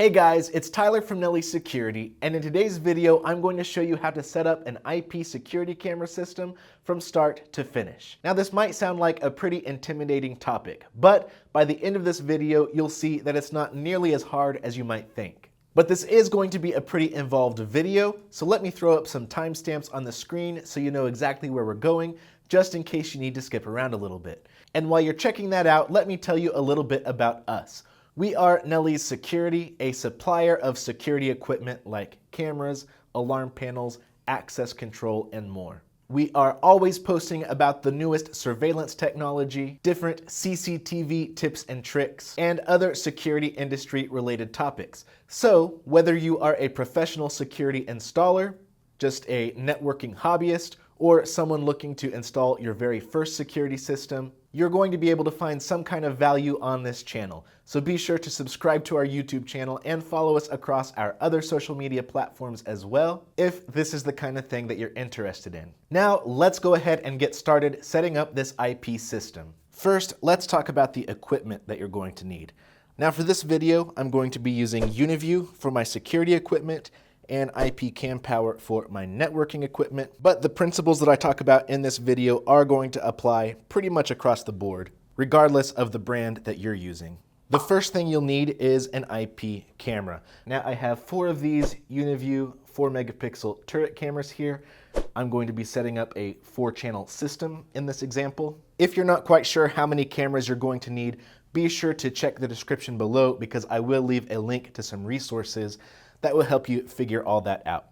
Hey guys, it's Tyler from Nelly Security, and in today's video, I'm going to show you how to set up an IP security camera system from start to finish. Now, this might sound like a pretty intimidating topic, but by the end of this video, you'll see that it's not nearly as hard as you might think. But this is going to be a pretty involved video, so let me throw up some timestamps on the screen so you know exactly where we're going, just in case you need to skip around a little bit. And while you're checking that out, let me tell you a little bit about us. We are Nelly's Security, a supplier of security equipment like cameras, alarm panels, access control, and more. We are always posting about the newest surveillance technology, different CCTV tips and tricks, and other security industry related topics. So whether you are a professional security installer, just a networking hobbyist, or someone looking to install your very first security system, you're going to be able to find some kind of value on this channel. So be sure to subscribe to our YouTube channel and follow us across our other social media platforms as well, if this is the kind of thing that you're interested in. Now, let's go ahead and get started setting up this IP system. First, let's talk about the equipment that you're going to need. Now for this video, I'm going to be using UniView for my security equipment and IP Cam Power for my networking equipment, but the principles that I talk about in this video are going to apply pretty much across the board, regardless of the brand that you're using. The first thing you'll need is an IP camera. Now I have 4 of these UniView 4-megapixel turret cameras here. I'm going to be setting up a 4-channel system in this example. If you're not quite sure how many cameras you're going to need, be sure to check the description below because I will leave a link to some resources that will help you figure all that out.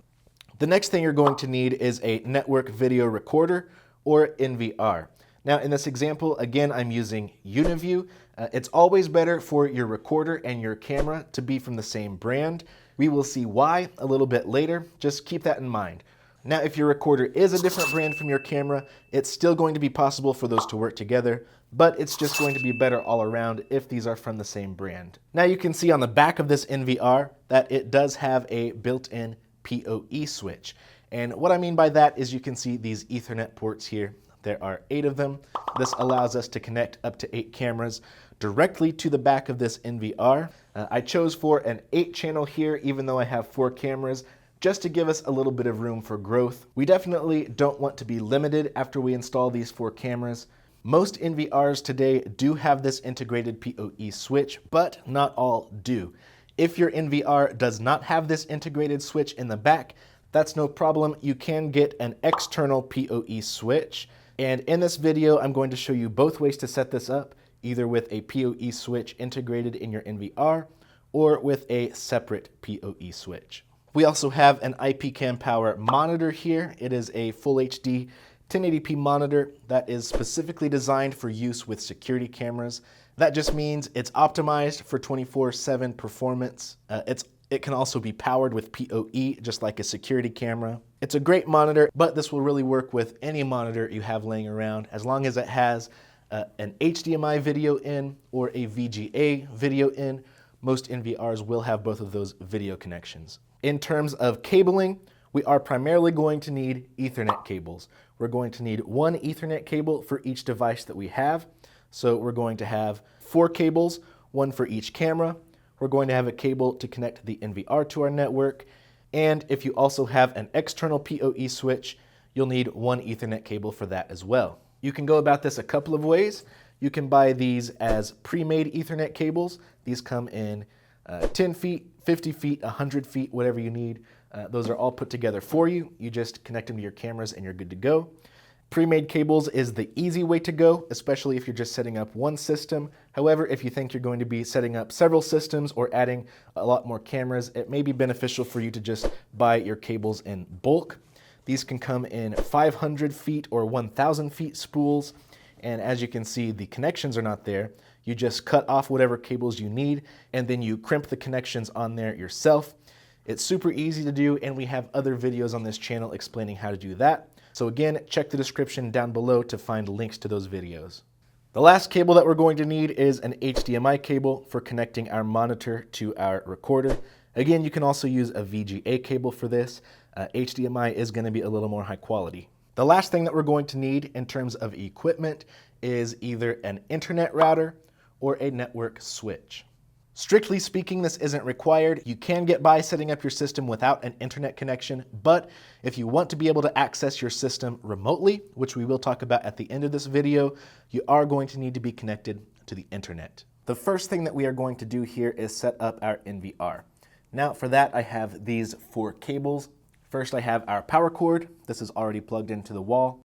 The next thing you're going to need is a network video recorder, or NVR. Now in this example, again, I'm using UniView. It's always better for your recorder and your camera to be from the same brand. We will see why a little bit later, just keep that in mind. Now if your recorder is a different brand from your camera, it's still going to be possible for those to work together, but it's just going to be better all around if these are from the same brand. Now you can see on the back of this NVR that it does have a built-in PoE switch. And what I mean by that is you can see these Ethernet ports here. There are 8 of them. This allows us to connect up to 8 cameras directly to the back of this NVR. I chose for an 8-channel here, even though I have 4 cameras, just to give us a little bit of room for growth. We definitely don't want to be limited after we install these 4 cameras. Most NVRs today do have this integrated PoE switch, but not all do. If your NVR does not have this integrated switch in the back, that's no problem. You can get an external PoE switch. And in this video, I'm going to show you both ways to set this up, either with a PoE switch integrated in your NVR or with a separate PoE switch. We also have an IP Cam Power monitor here. It is a full HD 1080p monitor that is specifically designed for use with security cameras. That just means it's optimized for 24/7 performance. It can also be powered with PoE, just like a security camera. It's a great monitor, but this will really work with any monitor you have laying around, as long as it has an HDMI video in or a VGA video in. Most NVRs will have both of those video connections. In terms of cabling, we are primarily going to need Ethernet cables. We're going to need 1 Ethernet cable for each device that we have. So we're going to have 4 cables, 1 for each camera. We're going to have a cable to connect the NVR to our network. And if you also have an external PoE switch, you'll need 1 Ethernet cable for that as well. You can go about this a couple of ways. You can buy these as pre-made Ethernet cables. These come in 10 feet, 50 feet, 100 feet, whatever you need. Those are all put together for you. You just connect them to your cameras and you're good to go. Pre-made cables is the easy way to go, especially if you're just setting up one system. However, if you think you're going to be setting up several systems or adding a lot more cameras, it may be beneficial for you to just buy your cables in bulk. These can come in 500 feet or 1,000 feet spools. And as you can see, the connections are not there. You just cut off whatever cables you need, and then you crimp the connections on there yourself. It's super easy to do, and we have other videos on this channel explaining how to do that. So again, check the description down below to find links to those videos. The last cable that we're going to need is an HDMI cable for connecting our monitor to our recorder. Again, you can also use a VGA cable for this. HDMI is going to be a little more high quality. The last thing that we're going to need in terms of equipment is either an internet router or a network switch. Strictly speaking, this isn't required. You can get by setting up your system without an internet connection, but if you want to be able to access your system remotely, which we will talk about at the end of this video, you are going to need to be connected to the internet. The first thing that we are going to do here is set up our NVR. Now for that, I have these 4 cables. First, I have our power cord. This is already plugged into the wall.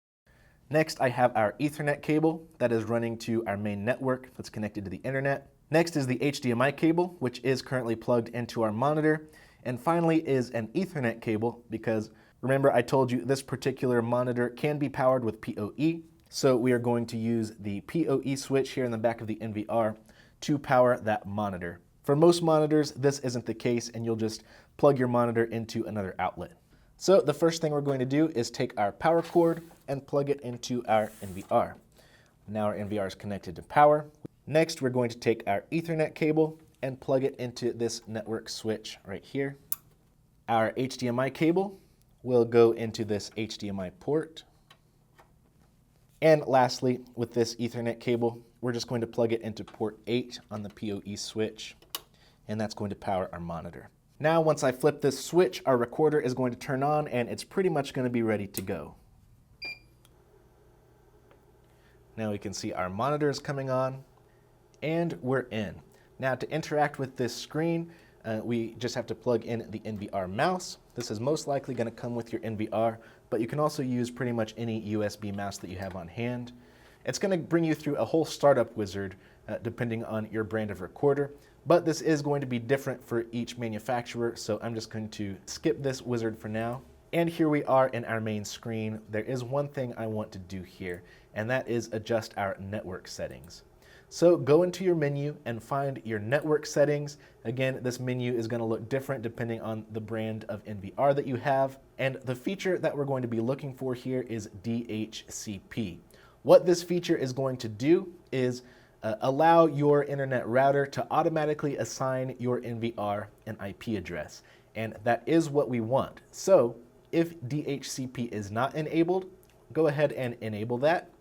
Next, I have our Ethernet cable that is running to our main network that's connected to the internet. Next is the HDMI cable, which is currently plugged into our monitor. And finally is an Ethernet cable, because remember I told you this particular monitor can be powered with PoE. So we are going to use the PoE switch here in the back of the NVR to power that monitor. For most monitors, this isn't the case, and you'll just plug your monitor into another outlet. So the first thing we're going to do is take our power cord and plug it into our NVR. Now our NVR is connected to power. Next, we're going to take our Ethernet cable and plug it into this network switch right here. Our HDMI cable will go into this HDMI port. And lastly, with this Ethernet cable, we're just going to plug it into port 8 on the PoE switch, and that's going to power our monitor. Now, once I flip this switch, our recorder is going to turn on, and it's pretty much going to be ready to go. Now we can see our monitor is coming on, and we're in. Now to interact with this screen, we just have to plug in the NVR mouse. This is most likely going to come with your NVR, but you can also use pretty much any USB mouse that you have on hand. It's going to bring you through a whole startup wizard depending on your brand of recorder, but this is going to be different for each manufacturer, so I'm just going to skip this wizard for now. And here we are in our main screen. There is one thing I want to do here, and that is adjust our network settings. So go into your menu and find your network settings. Again, this menu is going to look different depending on the brand of NVR that you have. And the feature that we're going to be looking for here is DHCP. What this feature is going to do is allow your internet router to automatically assign your NVR an IP address. And that is what we want. So if DHCP is not enabled, go ahead and enable that.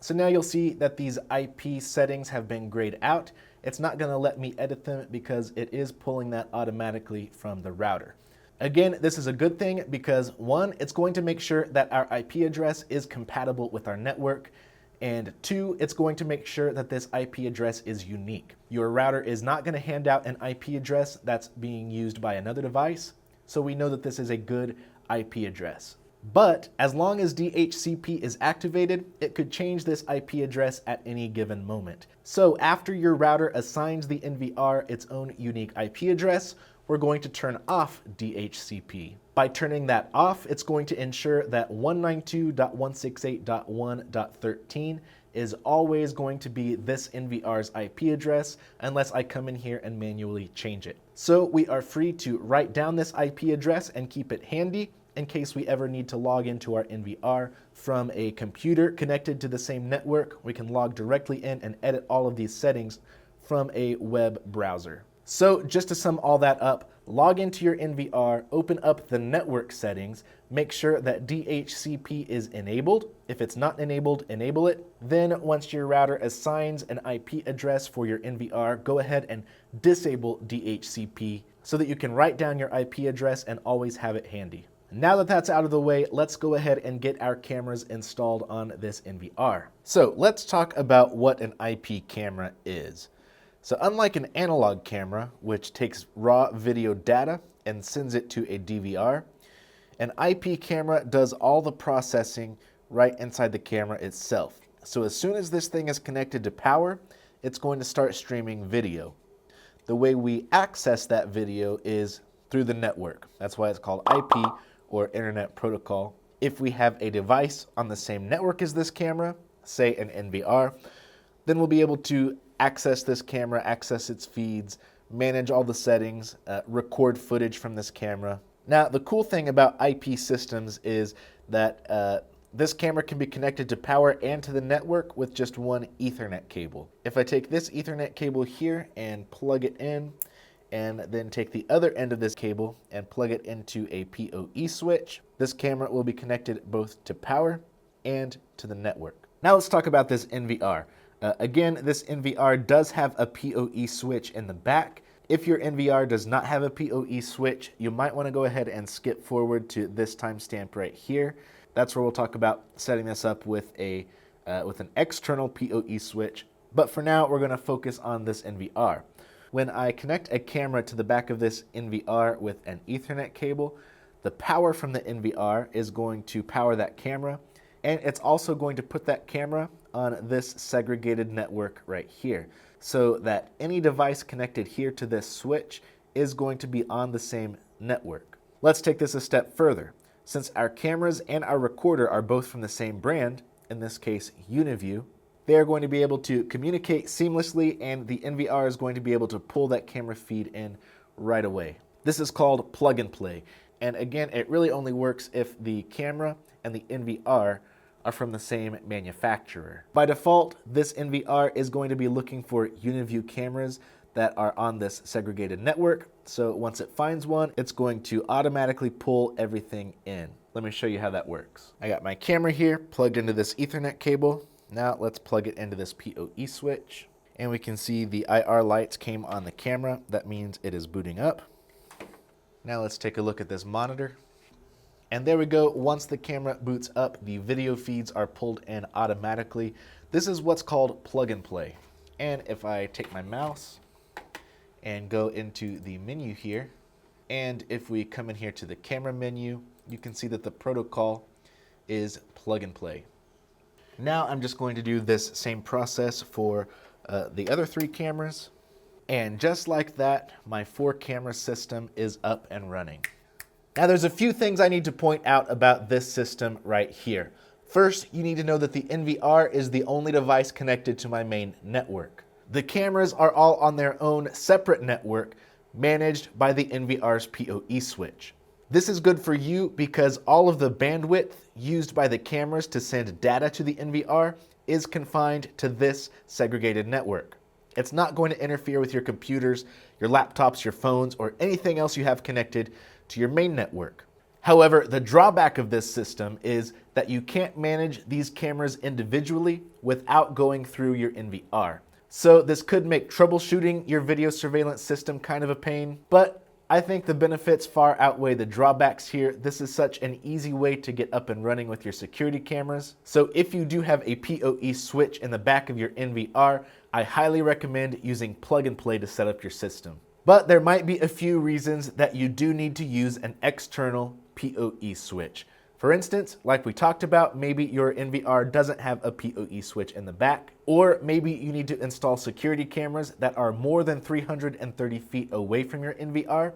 So now you'll see that these IP settings have been grayed out. It's not going to let me edit them because it is pulling that automatically from the router. Again, this is a good thing because 1, it's going to make sure that our IP address is compatible with our network, and 2, it's going to make sure that this IP address is unique. Your router is not going to hand out an IP address that's being used by another device, so we know that this is a good IP address. But as long as DHCP is activated, it could change this IP address at any given moment. So after your router assigns the NVR its own unique IP address, we're going to turn off DHCP. By turning that off, it's going to ensure that 192.168.1.13 is always going to be this NVR's IP address unless I come in here and manually change it. So we are free to write down this IP address and keep it handy in case we ever need to log into our NVR from a computer connected to the same network. We can log directly in and edit all of these settings from a web browser. So just to sum all that up, log into your NVR, open up the network settings, make sure that DHCP is enabled. If it's not enabled, enable it. Then once your router assigns an IP address for your NVR, go ahead and disable DHCP so that you can write down your IP address and always have it handy. Now that that's out of the way, let's go ahead and get our cameras installed on this NVR. So let's talk about what an IP camera is. So unlike an analog camera, which takes raw video data and sends it to a DVR, an IP camera does all the processing right inside the camera itself. So as soon as this thing is connected to power, it's going to start streaming video. The way we access that video is through the network. That's why it's called IP, or Internet Protocol. If we have a device on the same network as this camera, say an NVR, then we'll be able to access this camera, access its feeds, manage all the settings, record footage from this camera. Now, the cool thing about IP systems is that this camera can be connected to power and to the network with just one Ethernet cable. If I take this Ethernet cable here and plug it in, and then take the other end of this cable and plug it into a PoE switch, this camera will be connected both to power and to the network. Now let's talk about this NVR. Again, this NVR does have a PoE switch in the back. If your NVR does not have a PoE switch, you might want to go ahead and skip forward to this timestamp right here. That's where we'll talk about setting this up with an external PoE switch. But for now, we're going to focus on this NVR. When I connect a camera to the back of this NVR with an Ethernet cable, the power from the NVR is going to power that camera, and it's also going to put that camera on this segregated network right here, so that any device connected here to this switch is going to be on the same network. Let's take this a step further. Since our cameras and our recorder are both from the same brand, in this case UniView, they are going to be able to communicate seamlessly, and the NVR is going to be able to pull that camera feed in right away. This is called plug and play, and again, it really only works if the camera and the NVR are from the same manufacturer. By default, this NVR is going to be looking for UniView cameras that are on this segregated network. So once it finds one, it's going to automatically pull everything in. Let me show you how that works. I got my camera here plugged into this Ethernet cable. Now let's plug it into this PoE switch. And we can see the IR lights came on the camera. That means it is booting up. Now let's take a look at this monitor. And there we go. Once the camera boots up, the video feeds are pulled in automatically. This is what's called plug and play. And if I take my mouse and go into the menu here, and if we come in here to the camera menu, you can see that the protocol is plug and play. Now I'm just going to do this same process for the other 3 cameras. And just like that, my 4-camera system is up and running. Now there's a few things I need to point out about this system right here. First, you need to know that the NVR is the only device connected to my main network. The cameras are all on their own separate network, managed by the NVR's PoE switch. This is good for you because all of the bandwidth used by the cameras to send data to the NVR is confined to this segregated network. It's not going to interfere with your computers, your laptops, your phones, or anything else you have connected to your main network. However, the drawback of this system is that you can't manage these cameras individually without going through your NVR. So this could make troubleshooting your video surveillance system kind of a pain, but I think the benefits far outweigh the drawbacks here. This is such an easy way to get up and running with your security cameras. So if you do have a PoE switch in the back of your NVR, I highly recommend using plug and play to set up your system. But there might be a few reasons that you do need to use an external PoE switch. For instance, like we talked about, maybe your NVR doesn't have a PoE switch in the back, or maybe you need to install security cameras that are more than 330 feet away from your NVR.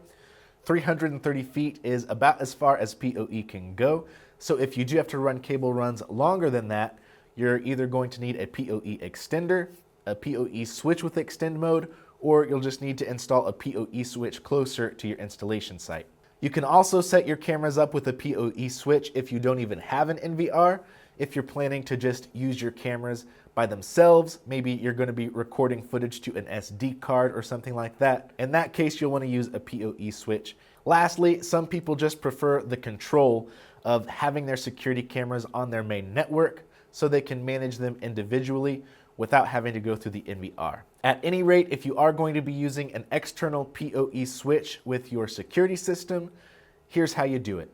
330 feet is about as far as PoE can go, so if you do have to run cable runs longer than that, you're either going to need a PoE extender, a PoE switch with extend mode, or you'll just need to install a PoE switch closer to your installation site. You can also set your cameras up with a PoE switch if you don't even have an NVR. If you're planning to just use your cameras by themselves, maybe you're going to be recording footage to an SD card or something like that. In that case, you'll want to use a PoE switch. Lastly, some people just prefer the control of having their security cameras on their main network so they can manage them individually without having to go through the NVR. At any rate, if you are going to be using an external PoE switch with your security system, here's how you do it.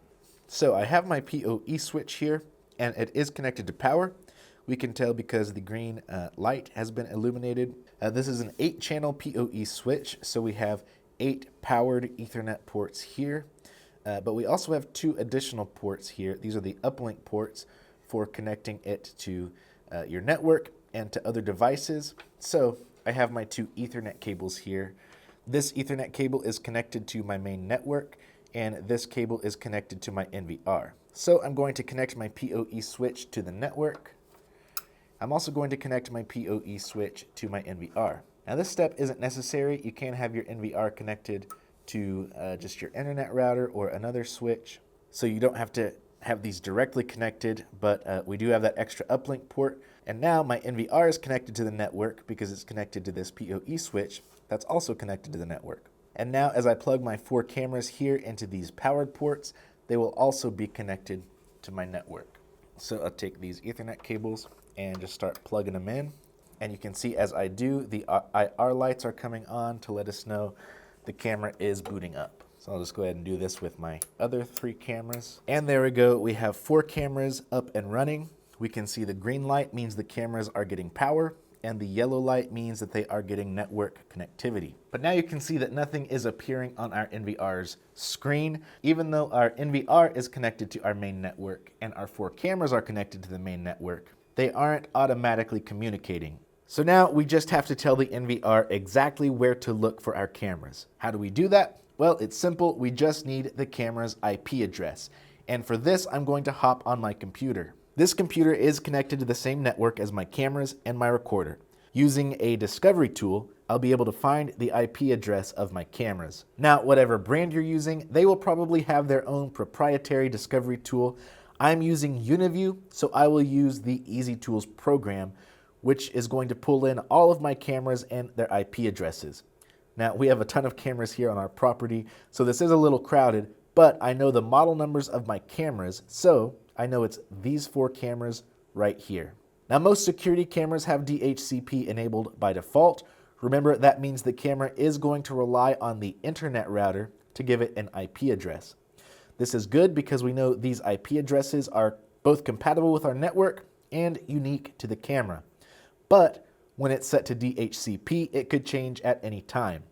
So I have my PoE switch here, and it is connected to power. We can tell because the green light has been illuminated. This is an 8-channel PoE switch, so we have 8 powered Ethernet ports here, but we also have 2 additional ports here. These are the uplink ports for connecting it to your network and to other devices. So I have my 2 Ethernet cables here. This Ethernet cable is connected to my main network, and this cable is connected to my NVR. So I'm going to connect my PoE switch to the network. I'm also going to connect my PoE switch to my NVR. Now this step isn't necessary. You can have your NVR connected to just your internet router or another switch, so you don't have to have these directly connected, but we do have that extra uplink port. And now my NVR is connected to the network because it's connected to this PoE switch that's also connected to the network. And now as I plug my 4 cameras here into these powered ports, they will also be connected to my network. So I'll take these Ethernet cables and just start plugging them in. And you can see as I do, the IR lights are coming on to let us know the camera is booting up. So I'll just go ahead and do this with my other 3 cameras. And there we go, we have 4 cameras up and running. We can see the green light means the cameras are getting power, and the yellow light means that they are getting network connectivity. But now you can see that nothing is appearing on our NVR's screen. Even though our NVR is connected to our main network and our 4 cameras are connected to the main network, they aren't automatically communicating. So now we just have to tell the NVR exactly where to look for our cameras. How do we do that? Well, it's simple. We just need the camera's IP address. And for this, I'm going to hop on my computer. This computer is connected to the same network as my cameras and my recorder. Using a discovery tool, I'll be able to find the IP address of my cameras. Now, whatever brand you're using, they will probably have their own proprietary discovery tool. I'm using UniView, so I will use the Easy Tools program, which is going to pull in all of my cameras and their IP addresses. Now, we have a ton of cameras here on our property, so this is a little crowded, but I know the model numbers of my cameras, so I know it's these 4 cameras right here. Now, most security cameras have DHCP enabled by default. Remember, that means the camera is going to rely on the internet router to give it an IP address. This is good because we know these IP addresses are both compatible with our network and unique to the camera. But when it's set to DHCP, it could change at any time.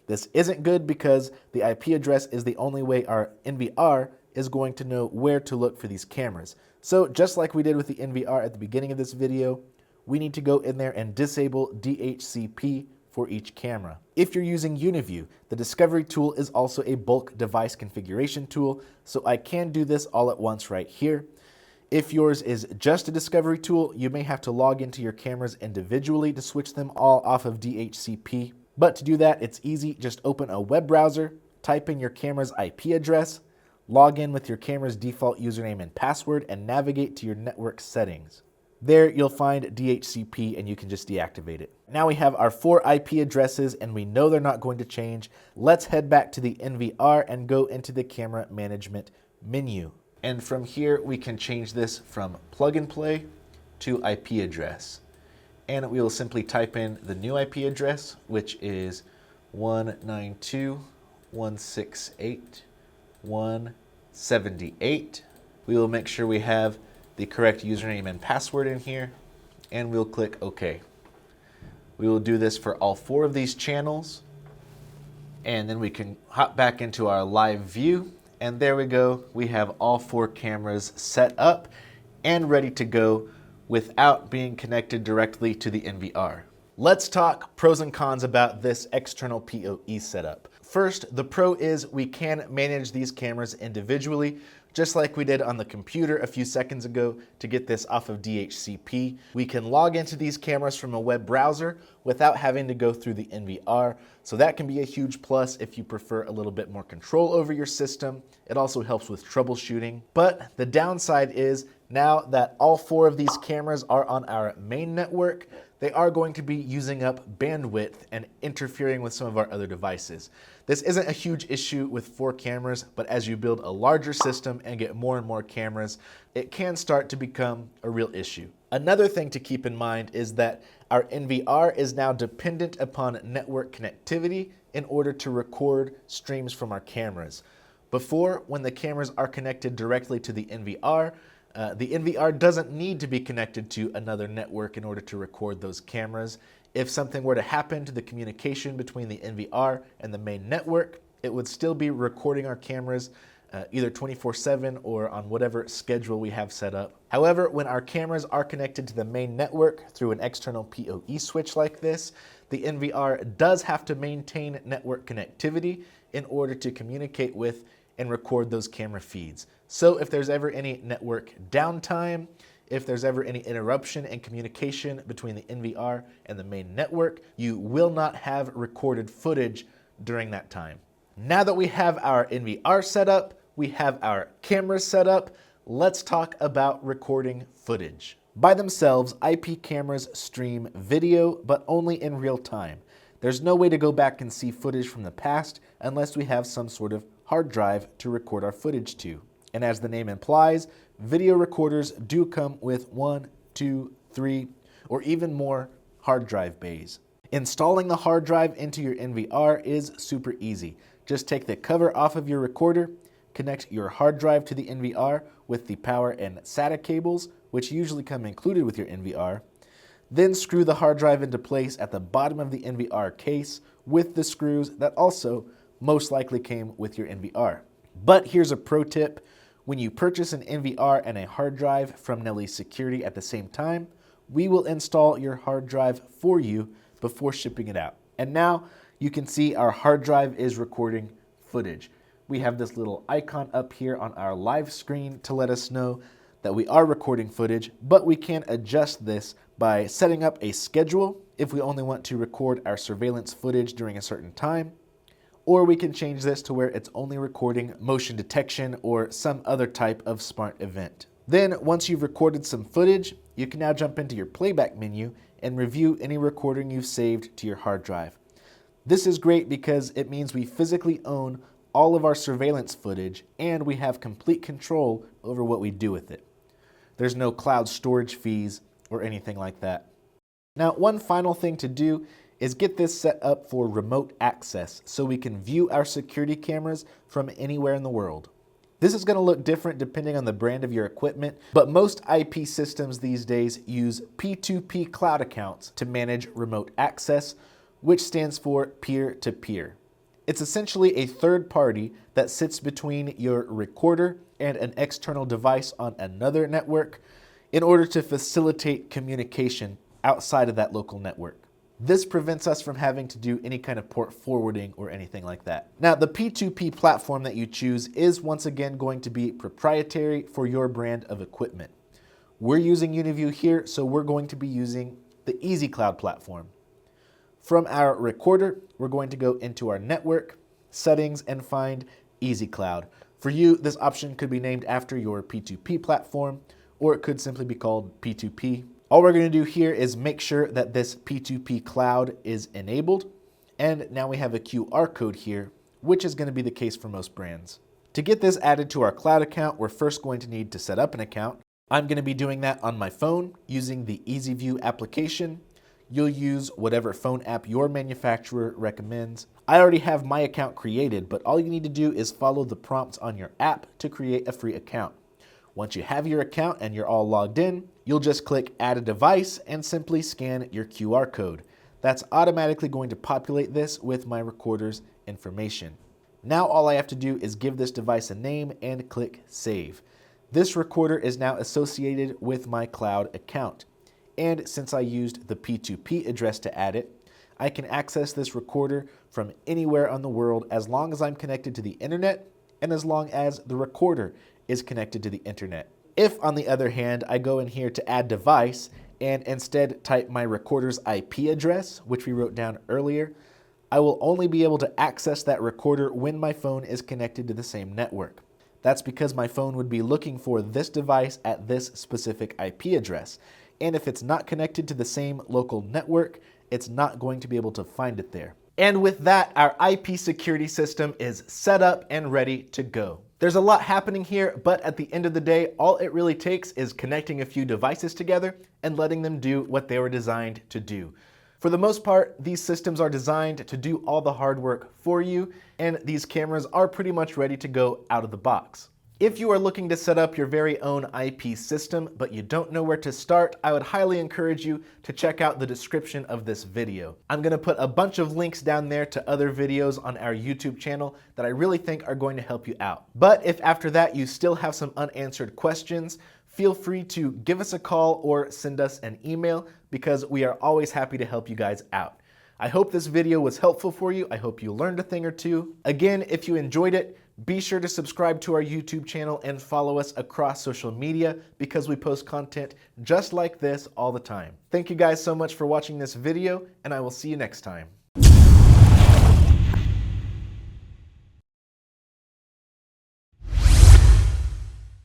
This isn't good because the IP address is the only way our NVR is going to know where to look for these cameras. So just like we did with the NVR at the beginning of this video, we need to go in there and disable DHCP for each camera. If you're using UniView, the discovery tool is also a bulk device configuration tool, so I can do this all at once right here. If yours is just a discovery tool, you may have to log into your cameras individually to switch them all off of DHCP. But to do that, it's easy. Just open a web browser, type in your camera's IP address, log in with your camera's default username and password, and navigate to your network settings. There you'll find DHCP and you can just deactivate it. Now we have our 4 IP addresses and we know they're not going to change. Let's head back to the NVR and go into the camera management menu. And from here we can change this from plug and play to IP address. And we will simply type in the new IP address, which is 192.168.178. We will make sure we have the correct username and password in here, and we'll click OK. We will do this for all 4 of these channels, and then we can hop back into our live view, and there we go. We have all 4 cameras set up and ready to go without being connected directly to the NVR. Let's talk pros and cons about this external PoE setup. First, the pro is we can manage these cameras individually, just like we did on the computer a few seconds ago to get this off of DHCP. We can log into these cameras from a web browser without having to go through the NVR, so that can be a huge plus if you prefer a little bit more control over your system. It also helps with troubleshooting. But the downside is now that all 4 of these cameras are on our main network, they are going to be using up bandwidth and interfering with some of our other devices. This isn't a huge issue with 4 cameras, but as you build a larger system and get more and more cameras, it can start to become a real issue. Another thing to keep in mind is that our NVR is now dependent upon network connectivity in order to record streams from our cameras. Before, when the cameras are connected directly to the NVR doesn't need to be connected to another network in order to record those cameras. If something were to happen to the communication between the NVR and the main network, it would still be recording our cameras either 24/7 or on whatever schedule we have set up. However, when our cameras are connected to the main network through an external PoE switch like this, the NVR does have to maintain network connectivity in order to communicate with and record those camera feeds. So if there's ever any network downtime, if there's ever any interruption in communication between the NVR and the main network, you will not have recorded footage during that time. Now that we have our NVR set up, we have our cameras set up, let's talk about recording footage. By themselves, IP cameras stream video, but only in real time. There's no way to go back and see footage from the past unless we have some sort of hard drive to record our footage to. And as the name implies, video recorders do come with 1, 2, 3, or even more hard drive bays. Installing the hard drive into your NVR is super easy. Just take the cover off of your recorder, connect your hard drive to the NVR with the power and SATA cables, which usually come included with your NVR. Then screw the hard drive into place at the bottom of the NVR case with the screws that also most likely came with your NVR. But here's a pro tip. When you purchase an NVR and a hard drive from Nelly Security at the same time, we will install your hard drive for you before shipping it out. And now you can see our hard drive is recording footage. We have this little icon up here on our live screen to let us know that we are recording footage, but we can adjust this by setting up a schedule if we only want to record our surveillance footage during a certain time, or we can change this to where it's only recording motion detection or some other type of smart event. Then once you've recorded some footage, you can now jump into your playback menu and review any recording you've saved to your hard drive. This is great because it means we physically own all of our surveillance footage and we have complete control over what we do with it. There's no cloud storage fees or anything like that. Now, one final thing to do is get this set up for remote access so we can view our security cameras from anywhere in the world. This is going to look different depending on the brand of your equipment, but most IP systems these days use P2P cloud accounts to manage remote access, which stands for peer-to-peer. It's essentially a third party that sits between your recorder and an external device on another network in order to facilitate communication outside of that local network. This prevents us from having to do any kind of port forwarding or anything like that. Now, the P2P platform that you choose is once again going to be proprietary for your brand of equipment. We're using UniView here, so we're going to be using the EasyCloud platform. From our recorder, we're going to go into our network, settings, and find EasyCloud. For you, this option could be named after your P2P platform, or it could simply be called P2P. All we're going to do here is make sure that this P2P cloud is enabled, and now we have a QR code here, which is going to be the case for most brands. To get this added to our cloud account, we're first going to need to set up an account. I'm going to be doing that on my phone using the EasyView application. You'll use whatever phone app your manufacturer recommends. I already have my account created, but all you need to do is follow the prompts on your app to create a free account. Once you have your account and you're all logged in, you'll just click Add a Device and simply scan your QR code. That's automatically going to populate this with my recorder's information. Now all I have to do is give this device a name and click Save. This recorder is now associated with my cloud account. And since I used the P2P address to add it, I can access this recorder from anywhere on the world as long as I'm connected to the internet and as long as the recorder is connected to the internet. If, on the other hand, I go in here to add device and instead type my recorder's IP address, which we wrote down earlier, I will only be able to access that recorder when my phone is connected to the same network. That's because my phone would be looking for this device at this specific IP address. And if it's not connected to the same local network, it's not going to be able to find it there. And with that, our IP security system is set up and ready to go. There's a lot happening here, but at the end of the day, all it really takes is connecting a few devices together and letting them do what they were designed to do. For the most part, these systems are designed to do all the hard work for you, and these cameras are pretty much ready to go out of the box. If you are looking to set up your very own IP system, but you don't know where to start, I would highly encourage you to check out the description of this video. I'm going to put a bunch of links down there to other videos on our YouTube channel that I really think are going to help you out. But if after that you still have some unanswered questions, feel free to give us a call or send us an email because we are always happy to help you guys out. I hope this video was helpful for you. I hope you learned a thing or two. Again, if you enjoyed it, be sure to subscribe to our YouTube channel and follow us across social media because we post content just like this all the time. Thank you guys so much for watching this video, and I will see you next time.